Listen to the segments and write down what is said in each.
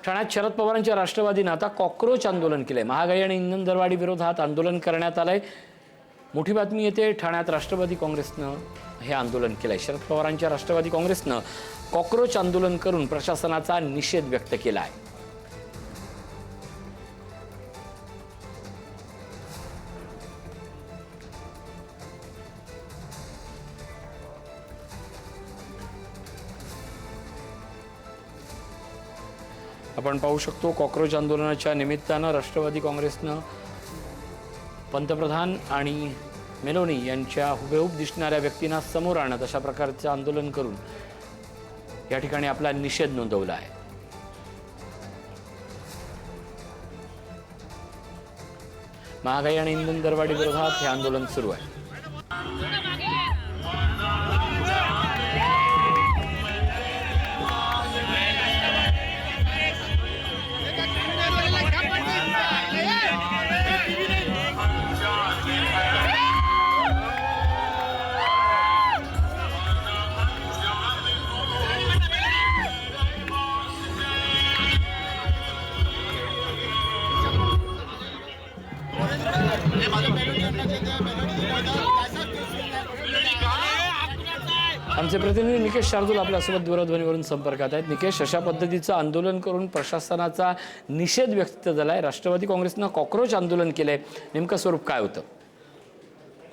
ठाण्यात शरद पवारांच्या राष्ट्रवादीने आता कॉक्रोच आंदोलन केलंय। महागाई आणि इंधन दरवाढी विरोधात आंदोलन करण्यात आलंय। मोठी बातमी येते, ठाण्यात राष्ट्रवादी काँग्रेसनं हे आंदोलन केलंय। शरद पवारांच्या राष्ट्रवादी काँग्रेसनं कॉक्रोच आंदोलन करून प्रशासनाचा निषेध व्यक्त केला आहे। आपण पाहू शकतो, कॉक्रोच आंदोलनाच्या निमित्तानं राष्ट्रवादी काँग्रेसनं पंतप्रधान आणि मेलोनी यांच्या हुबेहूब दिसणाऱ्या व्यक्तींना समोर आणत अशा प्रकारचं आंदोलन करून या ठिकाणी आपला निषेध नोंदवला आहे। महागाई आणि इंधन दरवाढी विरोधात हे आंदोलन सुरू आहे। आमचे प्रतिनिधी निकेश शार्दूल आपल्यासोबत दूरध्वनीवरून संपर्कात आहेत। निकेश, अशा पद्धतीचं आंदोलन करून प्रशासनाचा निषेध व्यक्त झालाय। राष्ट्रवादी काँग्रेसनं कॉक्रोच आंदोलन केलंय, नेमकं स्वरूप काय होतं?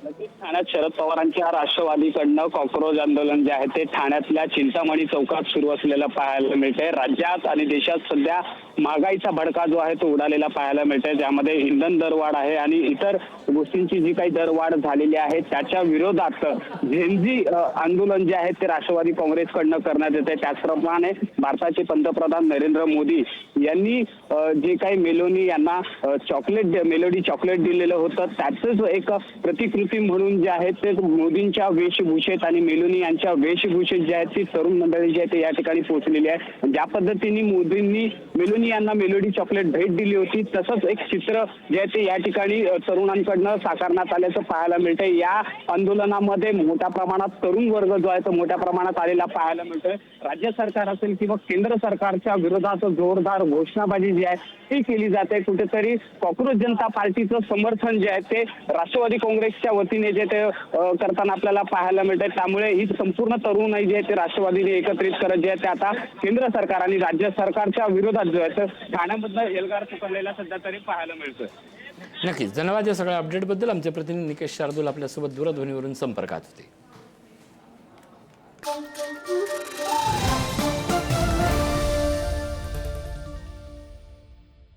नक्कीच ठाण्यात शरद पवारांच्या राष्ट्रवादीकडनं कॉक्रोच आंदोलन जे आहे ते ठाण्यातल्या चिंतामणी चौकात सुरू असलेलं पाहायला मिळतंय। राज्यात आणि देशात सध्या महागाईचा भडका जो आहे तो उडालेला पाहायला मिळतोय, ज्यामध्ये इंधन दरवाढ आहे आणि इतर गोष्टींची जी काही दरवाढ झालेली आहे त्याच्या विरोधात झेंझी आंदोलन जे आहे ते राष्ट्रवादी काँग्रेसकडनं करण्यात येते। त्याचप्रमाणे भारताचे पंतप्रधान नरेंद्र मोदी यांनी जे काही मेलोनी यांना मेलोडी चॉकलेट दिलेलं होतं, त्याचंच एक प्रतिकृती म्हणून जे आहे ते मोदींच्या वेशभूषेत आणि मेलोनी यांच्या वेशभूषेत जे आहेत ती तरुण मंडळी जी आहे ते या ठिकाणी पोहोचलेली आहे। ज्या पद्धतीने मोदींनी मेलोनी यांना मेलोडी चॉकलेट भेट दिली होती, तसंच एक चित्र जे आहे ते या ठिकाणी तरुणांकडनं साकारण्यात आल्याचं पाहायला मिळतंय। या आंदोलनामध्ये मोठ्या प्रमाणात तरुण वर्ग जो आहे तो मोठ्या प्रमाणात आलेला पाहायला मिळतोय। राज्य सरकार असेल किंवा केंद्र सरकारच्या विरोधात जोरदार घोषणाबाजी जी आहे ती केली जाते। कुठेतरी कॉक्रोच जनता पार्टीचं समर्थन जे आहे ते राष्ट्रवादी काँग्रेसच्या वतीने जे ते करताना आपल्याला पाहायला मिळतंय। त्यामुळे ही संपूर्ण तरुणाई जी आहे ते राष्ट्रवादीने एकत्रित करत जे आहे ते आता केंद्र सरकार आणि राज्य सरकारच्या विरोधात जो आहे तर ठाण्यामधनं एल्गार पुकारलेला सध्या तरी पाहायला मिळतोय। नक्कीच, धन्यवाद या सगळ्या अपडेटबद्दल। आमचे प्रतिनिधी निकेश शार्दूल आपल्यासोबत दूरध्वनीवरून संपर्कात होते।